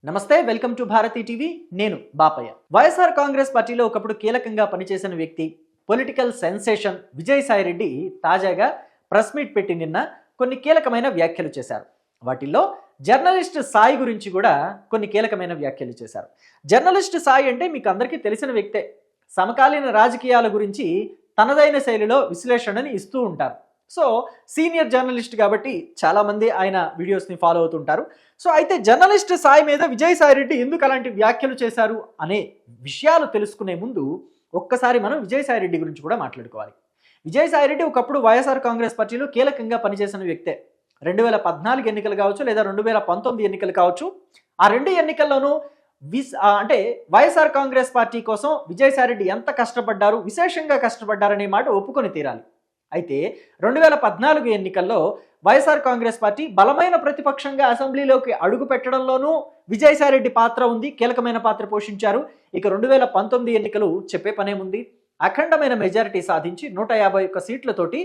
నమస్తే, welcome to Bharati TV. నేను బాపయ్య. వైఎస్ఆర్ కాంగ్రెస్ పార్టీలో ఒకప్పుడు కీలకంగా పనిచేసిన వ్యక్తి, పొలిటికల్ సెన్సేషన్ విజయసాయి రెడ్డి తాజాగా ప్రెస్ మీట్ పెట్టి నిన్న కొన్ని కీలకమైన వ్యాఖ్యలు చేశారు. వాటిల్లో జర్నలిస్ట్ సాయి గురించి కూడా కొన్ని కీలకమైన వ్యాఖ్యలు చేశారు. జర్నలిస్ట్ సాయి అంటే మీకు అందరికీ తెలిసిన వ్యక్తే. సమకాలీన రాజకీయాల గురించి తనదైన శైలిలో విశ్లేషణని ఇస్తూ ఉంటారు. సో సీనియర్ జర్నలిస్ట్ కాబట్టి చాలామంది ఆయన వీడియోస్ని ఫాలో అవుతుంటారు. సో అయితే జర్నలిస్ట్ సాయి మీద విజయసాయి రెడ్డి ఎందుకు అలాంటి వ్యాఖ్యలు చేశారు అనే విషయాలు తెలుసుకునే ముందు ఒక్కసారి మనం విజయసాయి రెడ్డి గురించి కూడా మాట్లాడుకోవాలి. విజయసాయి రెడ్డి ఒకప్పుడు వైఎస్ఆర్ కాంగ్రెస్ పార్టీలో కీలకంగా పనిచేసిన వ్యక్తే. 2014 ఎన్నికలు కావచ్చు, లేదా 2019 ఎన్నికలు కావచ్చు, ఆ రెండు ఎన్నికల్లోనూ అంటే వైఎస్ఆర్ కాంగ్రెస్ పార్టీ కోసం విజయసాయి రెడ్డి ఎంత కష్టపడ్డారు, విశేషంగా కష్టపడ్డారనే మాట ఒప్పుకొని తీరాలి. అయితే 2014 ఎన్నికల్లో వైఎస్ఆర్ కాంగ్రెస్ పార్టీ బలమైన ప్రతిపక్షంగా అసెంబ్లీలోకి అడుగు పెట్టడంలోనూ విజయసాయి రెడ్డి పాత్ర ఉంది, కీలకమైన పాత్ర పోషించారు. ఇక 2019 ఎన్నికలు చెప్పే పనేముంది. అఖండమైన మెజారిటీ సాధించి 151 సీట్లతోటి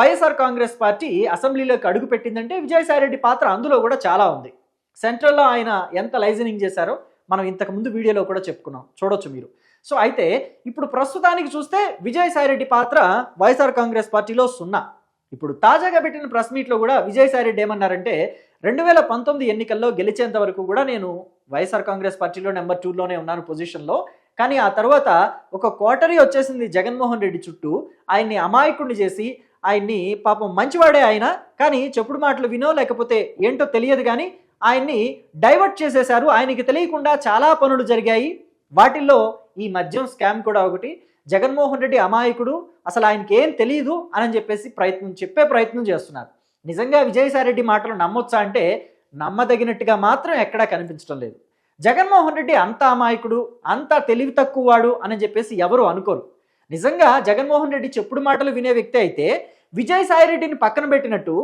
వైఎస్ఆర్ కాంగ్రెస్ పార్టీ అసెంబ్లీలోకి అడుగు పెట్టిందంటే విజయసాయి రెడ్డి పాత్ర అందులో కూడా చాలా ఉంది. సెంట్రల్లో ఆయన ఎంత లైజనింగ్ చేశారో మనం ఇంతకు ముందు వీడియోలో కూడా చెప్పుకున్నాం, చూడొచ్చు మీరు. సో అయితే ఇప్పుడు ప్రస్తుతానికి చూస్తే విజయసాయి రెడ్డి పాత్ర వైఎస్ఆర్ కాంగ్రెస్ పార్టీలో 0. ఇప్పుడు తాజాగా పెట్టిన ప్రెస్ మీట్లో కూడా విజయసాయి రెడ్డి ఏమన్నారంటే 2019 ఎన్నికల్లో గెలిచేంత వరకు కూడా నేను వైఎస్ఆర్ కాంగ్రెస్ పార్టీలో నెంబర్ 2లోనే ఉన్నాను పొజిషన్లో. కానీ ఆ తర్వాత ఒక కోటరీ వచ్చేసింది జగన్మోహన్ రెడ్డి చుట్టూ. ఆయన్ని అమాయకుడిని చేసి, ఆయన్ని పాపం మంచివాడే ఆయన, కానీ చెప్పుడు మాటలు వినో లేకపోతే ఏంటో తెలియదు కానీ ఆయన్ని డైవర్ట్ చేసేశారు. ఆయనకి తెలియకుండా చాలా పనులు జరిగాయి. వాటిల్లో ఈ మద్యం స్కామ్ కూడా ఒకటి. జగన్మోహన్ రెడ్డి అమాయకుడు, అసలు ఆయనకి ఏం తెలియదు అని చెప్పేసి చెప్పే ప్రయత్నం చేస్తున్నారు. నిజంగా విజయసాయి రెడ్డి మాటలు నమ్మొచ్చా అంటే నమ్మదగినట్టుగా మాత్రం ఎక్కడా కనిపించడం లేదు. జగన్మోహన్ రెడ్డి అంత అమాయకుడు, అంత తెలివి తక్కువవాడు అని చెప్పేసి ఎవరు అనుకోరు. నిజంగా జగన్మోహన్ రెడ్డి చెప్పుడు మాటలు వినే వ్యక్తి అయితే విజయసాయి రెడ్డిని పక్కన పెట్టినట్టు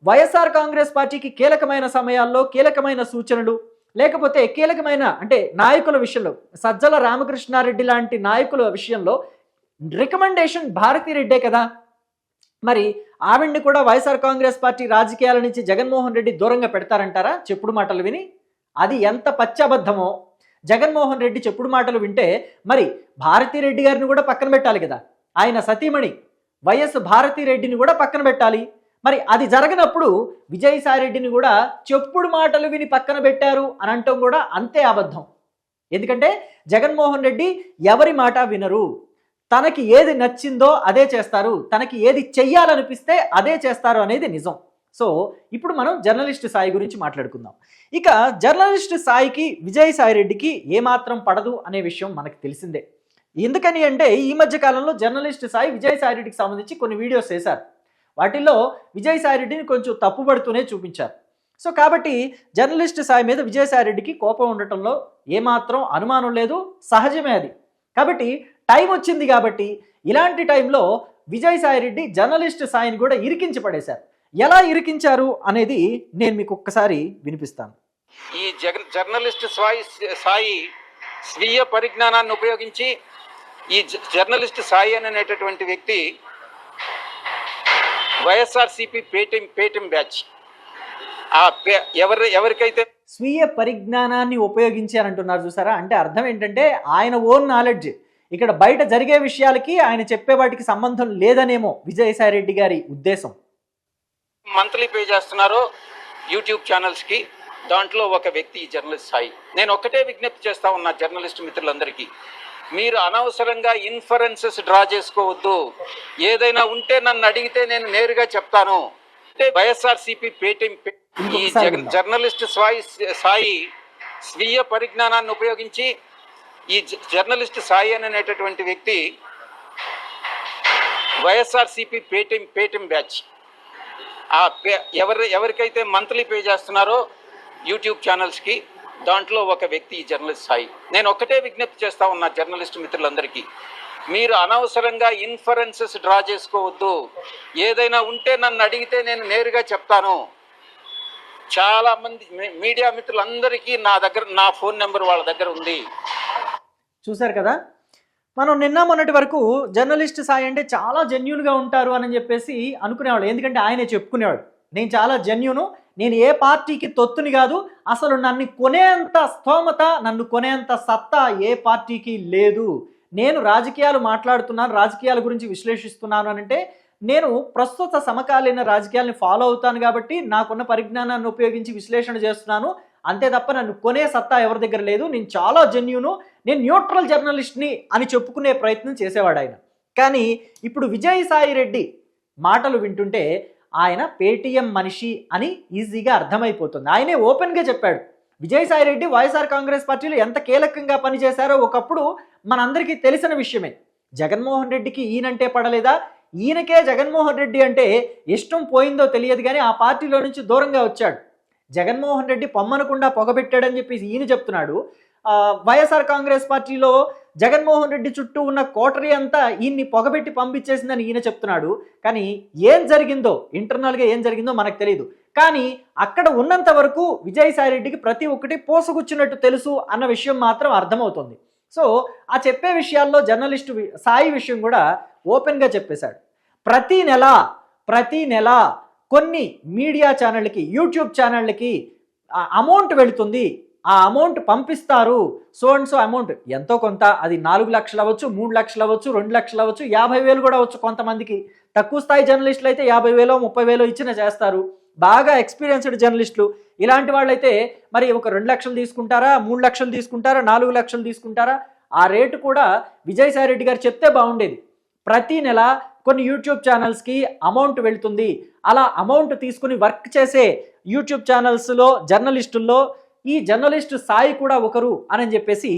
వైఎస్ఆర్ కాంగ్రెస్ పార్టీకి కీలకమైన సమయాల్లో కీలకమైన సూచనలు, లేకపోతే కీలకమైన అంటే నాయకుల విషయంలో సజ్జల రామకృష్ణారెడ్డి లాంటి నాయకుల విషయంలో రికమెండేషన్ భారతిరెడ్డే కదా. మరి ఆవిడ్ని కూడా వైఎస్ఆర్ కాంగ్రెస్ పార్టీ రాజకీయాల నుంచి జగన్మోహన్ రెడ్డి దూరంగా పెడతారంటారా చెప్పుడు మాటలు విని? అది ఎంత పచ్చబద్ధమో. జగన్మోహన్ రెడ్డి చెప్పుడు మాటలు వింటే మరి భారతిరెడ్డి గారిని కూడా పక్కన పెట్టాలి కదా. ఆయన సతీమణి వైఎస్ భారతిరెడ్డిని కూడా పక్కన పెట్టాలి. మరి అది జరగనప్పుడు విజయసాయి రెడ్డిని కూడా చెప్పుడు మాటలు విని పక్కన పెట్టారు అని అంటాం కూడా అంతే అబద్ధం. ఎందుకంటే జగన్మోహన్ రెడ్డి ఎవరి మాట వినరు. తనకి ఏది నచ్చిందో అదే చేస్తారు, తనకి ఏది చెయ్యాలనిపిస్తే అదే చేస్తారు అనేది నిజం. సో ఇప్పుడు మనం జర్నలిస్ట్ సాయి గురించి మాట్లాడుకుందాం. ఇక జర్నలిస్ట్ సాయికి విజయసాయి రెడ్డికి ఏమాత్రం పడదు అనే విషయం మనకు తెలిసిందే. ఎందుకని అంటే ఈ మధ్య కాలంలో జర్నలిస్ట్ సాయి విజయసాయి రెడ్డికి సంబంధించి కొన్ని వీడియోస్ చేశారు. వాటిల్లో విజయసాయి రెడ్డిని కొంచెం తప్పుపడుతూనే చూపించారు. సో కాబట్టి జర్నలిస్ట్ సాయి మీద విజయసాయి రెడ్డికి కోపం ఉండటంలో ఏమాత్రం అనుమానం లేదు, సహజమే అది. కాబట్టి టైం వచ్చింది కాబట్టి ఇలాంటి టైంలో విజయసాయి రెడ్డి జర్నలిస్ట్ సాయిని కూడా ఇరికించి పడేశారు. ఎలా ఇరికించారు అనేది నేను మీకు ఒక్కసారి వినిపిస్తాను. ఈ జర్నలిస్ట్ సాయి స్వీయ పరిజ్ఞానాన్ని ఉపయోగించి ఈ జర్నలిస్ట్ సాయి అనేటటువంటి వ్యక్తి వైఎస్ఆర్సీపీ పేటిఎం బ్యాచ్ ఎవరికైతే స్వీయ పరిజ్ఞానాన్ని ఉపయోగించారంటున్నారు చూసారా. అంటే అర్థం ఏంటంటే ఆయన ఓన్ నాలెడ్జ్, ఇక్కడ బయట జరిగే విషయాలకి ఆయన చెప్పే వాటికి సంబంధం లేదనేమో విజయసాయి రెడ్డి గారి ఉద్దేశం. మంత్లీ పే చేస్తున్నారో యూట్యూబ్ ఛానల్స్కి, దాంట్లో ఒక వ్యక్తి జర్నలిస్ట్ సాయి. నేను ఒక్కటే విజ్ఞప్తి చేస్తా ఉన్నా జర్నలిస్ట్ మిత్రులందరికీ, మీరు అనవసరంగా ఇన్ఫరెన్సెస్ డ్రా చేసుకోవద్దు. ఏదైనా ఉంటే నన్ను అడిగితే నేను నేరుగా చెప్తాను. అంటే వైఎస్ఆర్సీపీ పేటిఎం ఈ జర్నలిస్ట్ సాయి స్వీయ పరిజ్ఞానాన్ని ఉపయోగించి ఈ జర్నలిస్ట్ సాయి అనేటటువంటి వ్యక్తి వైఎస్ఆర్సీపీ పేటిఎం బ్యాచ్ ఎవరికైతే మంత్లీ పే చేస్తున్నారో యూట్యూబ్ ఛానల్స్కి, దాంట్లో ఒక వ్యక్తి జర్నలిస్ట్ సాయి. నేను ఒక్కటే విజ్ఞప్తి చేస్తా ఉన్నా జర్నలిస్ట్ మిత్రులందరికీ, మీరు అనవసరంగా ఇన్ఫరెన్సెస్ డ్రా చేసుకోవద్దు. ఏదైనా ఉంటే నన్ను అడిగితే నేను నేరుగా చెప్తాను. చాలా మంది మీడియా మిత్రులందరికీ నా ఫోన్ నెంబర్ వాళ్ళ దగ్గర ఉంది. చూశారు కదా, మనం నిన్న మొన్నటి వరకు జర్నలిస్ట్ సాయి అంటే చాలా జెన్యూన్గా ఉంటారు అని చెప్పేసి అనుకునేవాళ్ళు. ఎందుకంటే ఆయనే చెప్పుకునేవాడు, నేను చాలా జెన్యూను, నేను ఏ పార్టీకి తొత్తుని కాదు, అసలు నన్ను కొనేంత స్తోమత, నన్ను కొనేంత సత్తా ఏ పార్టీకి లేదు. నేను రాజకీయాలు మాట్లాడుతున్నాను, రాజకీయాల గురించి విశ్లేషిస్తున్నాను అని అంటే నేను ప్రస్తుత సమకాలీన రాజకీయాల్ని ఫాలో అవుతాను కాబట్టి నాకున్న పరిజ్ఞానాన్ని ఉపయోగించి విశ్లేషణ చేస్తున్నాను. అంతే తప్ప నన్ను కొనే సత్తా ఎవరి దగ్గర లేదు. నేను చాలా జెన్యూను, నేను న్యూట్రల్ జర్నలిస్ట్ని అని చెప్పుకునే ప్రయత్నం చేసేవాడు ఆయన. కానీ ఇప్పుడు విజయసాయి రెడ్డి మాటలు వింటుంటే ఆయన పేటీఎం మనిషి అని ఈజీగా అర్థమైపోతుంది. ఆయనే ఓపెన్గా చెప్పాడు. విజయసాయి రెడ్డి వైఎస్ఆర్ కాంగ్రెస్ పార్టీలో ఎంత కీలకంగా పనిచేశారో ఒకప్పుడు మనందరికీ తెలిసిన విషయమే. జగన్మోహన్ రెడ్డికి ఈయనంటే పడలేదా, ఈయనకే జగన్మోహన్ రెడ్డి అంటే ఇష్టం పోయిందో తెలియదు కానీ ఆ పార్టీలో నుంచి దూరంగా వచ్చాడు. జగన్మోహన్ రెడ్డి పొమ్మనకుండా పొగబెట్టాడని చెప్పేసి ఈయన చెప్తున్నాడు. వైఎస్ఆర్ కాంగ్రెస్ పార్టీలో జగన్మోహన్ రెడ్డి చుట్టూ ఉన్న కోటరీ అంతా ఈయన్ని పొగబెట్టి పంపించేసిందని ఈయన చెప్తున్నాడు. కానీ ఏం జరిగిందో, ఇంటర్నల్గా ఏం జరిగిందో మనకు తెలియదు. కానీ అక్కడ ఉన్నంత వరకు విజయసాయి రెడ్డికి ప్రతి ఒక్కటి పోసుగుచ్చినట్టు తెలుసు అన్న విషయం మాత్రం అర్థమవుతుంది. సో ఆ చెప్పే విషయాల్లో జర్నలిస్టు సాయి విషయం కూడా ఓపెన్గా చెప్పేశాడు. ప్రతి నెల కొన్ని మీడియా ఛానళ్ళకి, యూట్యూబ్ ఛానళ్ళకి అమౌంట్ వెళుతుంది, ఆ అమౌంట్ పంపిస్తారు. సో అండ్ సో అమౌంట్ ఎంతో కొంత, అది 4 లక్షలు అవ్వచ్చు, 3 లక్షలు అవ్వచ్చు, 2 లక్షలు అవ్వచ్చు, 50,000 కూడా అవ్వచ్చు. కొంతమందికి తక్కువ స్థాయి జర్నలిస్టులు అయితే 50,000 30,000 ఇచ్చిన చేస్తారు. బాగా ఎక్స్పీరియన్స్డ్ జర్నలిస్టులు ఇలాంటి వాళ్ళైతే మరి ఒక 2 లక్షలు తీసుకుంటారా, 3 లక్షలు తీసుకుంటారా, 4 లక్షలు తీసుకుంటారా? ఆ రేటు కూడా విజయసాయి రెడ్డి గారు చెప్తే బాగుండేది. ప్రతి నెల కొన్ని యూట్యూబ్ ఛానల్స్కి అమౌంట్ వెళ్తుంది. అలా అమౌంట్ తీసుకుని వర్క్ చేసే యూట్యూబ్ ఛానల్స్లో జర్నలిస్టుల్లో ఈ జర్నలిస్టు సాయి కూడా ఒకరు అని చెప్పేసి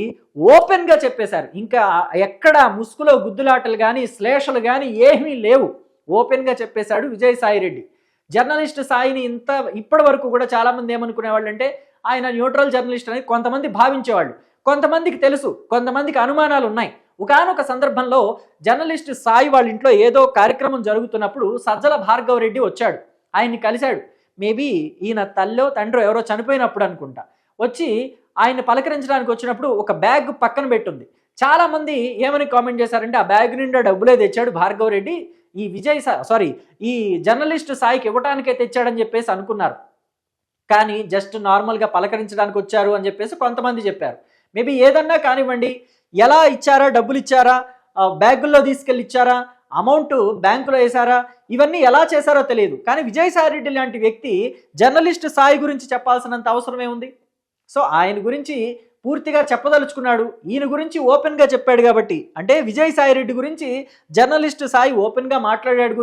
ఓపెన్గా చెప్పేశారు. ఇంకా ఎక్కడ ముసుగులో గుద్దులాటలు కానీ శ్లేషలు కానీ ఏమీ లేవు. ఓపెన్గా చెప్పేశాడు విజయసాయి రెడ్డి. జర్నలిస్టు సాయిని ఇప్పటి వరకు కూడా చాలామంది ఏమనుకునేవాళ్ళు అంటే ఆయన న్యూట్రల్ జర్నలిస్ట్ అనేది కొంతమంది భావించేవాళ్ళు. కొంతమందికి తెలుసు, కొంతమందికి అనుమానాలు ఉన్నాయి. ఒకానొక సందర్భంలో జర్నలిస్టు సాయి వాళ్ళ ఇంట్లో ఏదో కార్యక్రమం జరుగుతున్నప్పుడు సజ్జల భార్గవ రెడ్డి వచ్చాడు. ఆయన్ని కలిశాడు. మేబీ ఈయన తల్లో తండ్రో ఎవరో చనిపోయినప్పుడు అనుకుంటా. వచ్చి ఆయన పలకరించడానికి వచ్చినప్పుడు ఒక బ్యాగ్ పక్కన పెట్టుంది. చాలామంది ఏమని కామెంట్ చేశారంటే ఆ బ్యాగ్ నిండా డబ్బులే తెచ్చాడు భార్గవ రెడ్డి, ఈ జర్నలిస్టు సాయికి ఇవ్వడానికే తెచ్చాడని చెప్పేసి అనుకున్నారు. కానీ జస్ట్ నార్మల్గా పలకరించడానికి వచ్చారు అని చెప్పేసి కొంతమంది చెప్పారు. మేబీ ఏదన్నా కానివ్వండి, ఎలా ఇచ్చారా, డబ్బులు ఇచ్చారా, బ్యాగుల్లో తీసుకెళ్ళి ఇచ్చారా, అమౌంట్ బ్యాంకులో వేశారా, ఇవన్నీ ఎలా చేశారో తెలియదు. కానీ విజయసాయి రెడ్డి లాంటి వ్యక్తి జర్నలిస్టు సాయి గురించి చెప్పాల్సినంత అవసరమే ఉంది. సో ఆయన గురించి పూర్తిగా చెప్పదలుచుకున్నాడు. ఈయన గురించి ఓపెన్గా చెప్పాడు కాబట్టి, అంటే విజయసాయి రెడ్డి గురించి జర్నలిస్టు సాయి ఓపెన్గా మాట్లాడాడు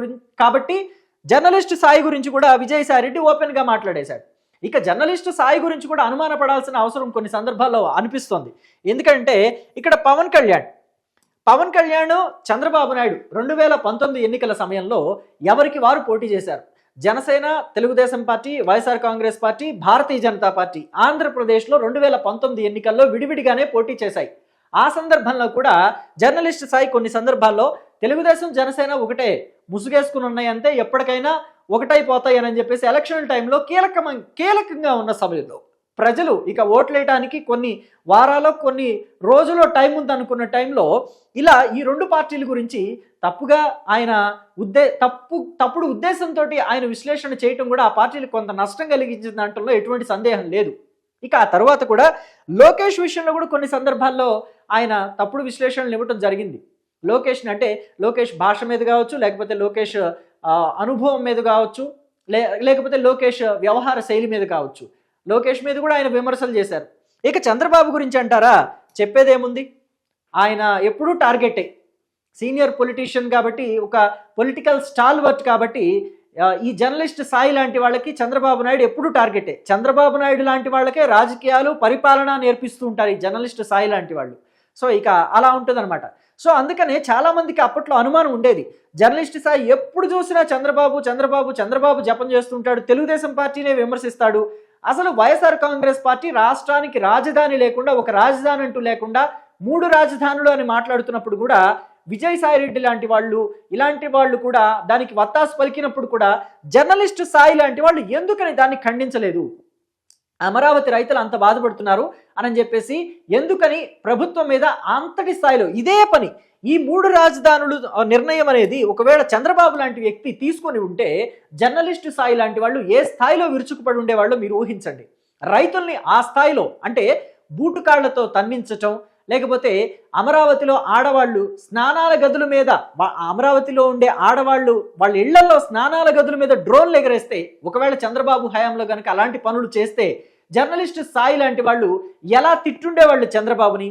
కాబట్టి జర్నలిస్టు సాయి గురించి కూడా విజయసాయి రెడ్డి ఓపెన్గా మాట్లాడేశాడు. ఇక జర్నలిస్టు సాయి గురించి కూడా అనుమానపడాల్సిన అవసరం కొన్ని సందర్భాల్లో అనిపిస్తోంది. ఎందుకంటే ఇక్కడ పవన్ కళ్యాణ్ చంద్రబాబు నాయుడు 2019 ఎన్నికల సమయంలో ఎవరికి వారు పోటీ చేశారు. Janasena, Telugu Desam party, YSR Congress party, Bharatiya Janata party ఆంధ్రప్రదేశ్లో 2019 ఎన్నికల్లో విడివిడిగానే పోటీ చేశాయి. ఆ సందర్భంలో కూడా జర్నలిస్ట్ సాయి కొన్ని సందర్భాల్లో తెలుగుదేశం, జనసేన ఒకటే ముసుగేసుకుని ఉన్నాయంటే ఎప్పటికైనా ఒకటైపోతాయని చెప్పేసి ఎలక్షన్ టైంలో కీలకంగా ఉన్న సమయంలో ప్రజలు ఇక ఓట్లేయడానికి కొన్ని వారాలు, కొన్ని రోజులు టైం ఉందనుకున్న టైంలో ఇలా ఈ రెండు పార్టీల గురించి తప్పుగా ఆయన తప్పుడు ఉద్దేశంతో ఆయన విశ్లేషణ చేయటం కూడా ఆ పార్టీలకు కొంత నష్టం కలిగించిన దాంట్లో ఎటువంటి సందేహం లేదు. ఇక ఆ తర్వాత కూడా లోకేష్ విషయంలో కూడా కొన్ని సందర్భాల్లో ఆయన తప్పుడు విశ్లేషణలు ఇవ్వటం జరిగింది. లోకేష్ భాష మీద కావచ్చు, లేకపోతే లోకేష్ అనుభవం మీద కావచ్చు, లేకపోతే లోకేష్ వ్యవహార శైలి మీద కావచ్చు, లోకేష్ మీద కూడా ఆయన విమర్శలు చేశారు. ఇక చంద్రబాబు గురించి అంటారా, చెప్పేదేముంది, ఆయన ఎప్పుడూ టార్గెటే. సీనియర్ పొలిటీషియన్ కాబట్టి, ఒక పొలిటికల్ స్టాల్వర్ట్ కాబట్టి ఈ జర్నలిస్ట్ సాయి లాంటి వాళ్ళకి చంద్రబాబు నాయుడు ఎప్పుడూ టార్గెటే. చంద్రబాబు నాయుడు లాంటి వాళ్ళకే రాజకీయాలు, పరిపాలన నేర్పిస్తూ ఉంటారు ఈ జర్నలిస్ట్ సాయి లాంటి వాళ్ళు. సో ఇక అలా ఉంటుందన్నమాట. సో అందుకనే చాలామందికి అప్పట్లో అనుమానం ఉండేది, జర్నలిస్ట్ సాయి ఎప్పుడు చూసినా చంద్రబాబు జపం చేస్తుంటాడు, తెలుగుదేశం పార్టీనే విమర్శిస్తాడు. అసలు వైఎస్ఆర్ కాంగ్రెస్ పార్టీ రాష్ట్రానికి రాజధాని లేకుండా, ఒక రాజధాని అంటూ లేకుండా 3 రాజధానులు అని మాట్లాడుతున్నప్పుడు కూడా విజయసాయి రెడ్డి లాంటి వాళ్ళు, ఇలాంటి వాళ్ళు కూడా దానికి వత్తాసు పలికినప్పుడు కూడా జర్నలిస్ట్ సాయి లాంటి వాళ్ళు ఎందుకని దాన్ని ఖండించలేదు? అమరావతి రైతులు అంత బాధపడుతున్నారు అని చెప్పేసి ఎందుకని ప్రభుత్వం మీద అంతటి స్థాయిలో ఇదే పని ఈ 3 రాజధానులు నిర్ణయం అనేది ఒకవేళ చంద్రబాబు లాంటి వ్యక్తి తీసుకొని ఉంటే జర్నలిస్టు స్థాయి లాంటి వాళ్ళు ఏ స్థాయిలో విరుచుకుపడి ఉండేవాళ్ళు మీరు ఊహించండి. రైతుల్ని ఆ స్థాయిలో అంటే బూటుకాళ్లతో తన్నించటం, లేకపోతే అమరావతిలో ఆడవాళ్ళు స్నానాల గదుల మీద అమరావతిలో ఉండే ఆడవాళ్ళు వాళ్ళ ఇళ్లలో స్నానాల గదుల మీద డ్రోన్లు ఎగరేస్తే ఒకవేళ చంద్రబాబు హయాంలో కనుక అలాంటి పనులు చేస్తే జర్నలిస్టు స్థాయి లాంటి వాళ్ళు ఎలా తిట్టుండేవాళ్ళు చంద్రబాబుని,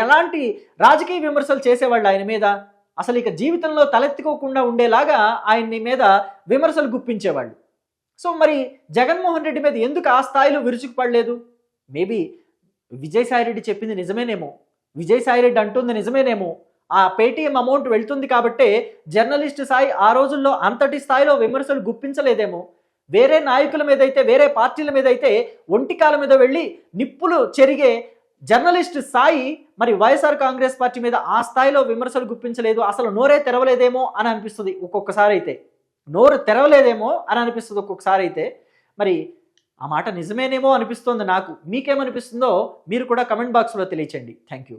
ఎలాంటి రాజకీయ విమర్శలు చేసేవాళ్ళు ఆయన మీద, అసలు ఇక జీవితంలో తలెత్తుకోకుండా ఉండేలాగా ఆయన్ని మీద విమర్శలు గుప్పించేవాళ్ళు. సో మరి జగన్మోహన్ రెడ్డి మీద ఎందుకు ఆ స్థాయిలో విరుచుకుపడలేదు? మేబీ విజయసాయిరెడ్డి చెప్పింది నిజమేనేమో, విజయసాయిరెడ్డి అంటుంది నిజమేనేమో, ఆ పేటీఎం అమౌంట్ వెళ్తుంది కాబట్టే జర్నలిస్ట్ స్థాయి ఆ రోజుల్లో అంతటి స్థాయిలో విమర్శలు గుప్పించలేదేమో. వేరే నాయకుల మీద అయితే, వేరే పార్టీల మీద అయితే ఒంటికాల మీద వెళ్ళి నిప్పులు చెరిగే జర్నలిస్ట్ స్థాయి మరి వైఎస్ఆర్ కాంగ్రెస్ పార్టీ మీద ఆ స్థాయిలో విమర్శలు గుప్పించలేదు, అసలు నోరే తెరవలేదేమో అని అనిపిస్తుంది ఒక్కొక్కసారి అయితే. నోరు తెరవలేదేమో అని అనిపిస్తుంది ఒక్కొక్కసారి అయితే. మరి ఆ మాట నిజమేనేమో అనిపిస్తుంది నాకు. మీకేమనిపిస్తుందో మీరు కూడా కమెంట్ బాక్స్లో తెలియచేయండి. Thank you.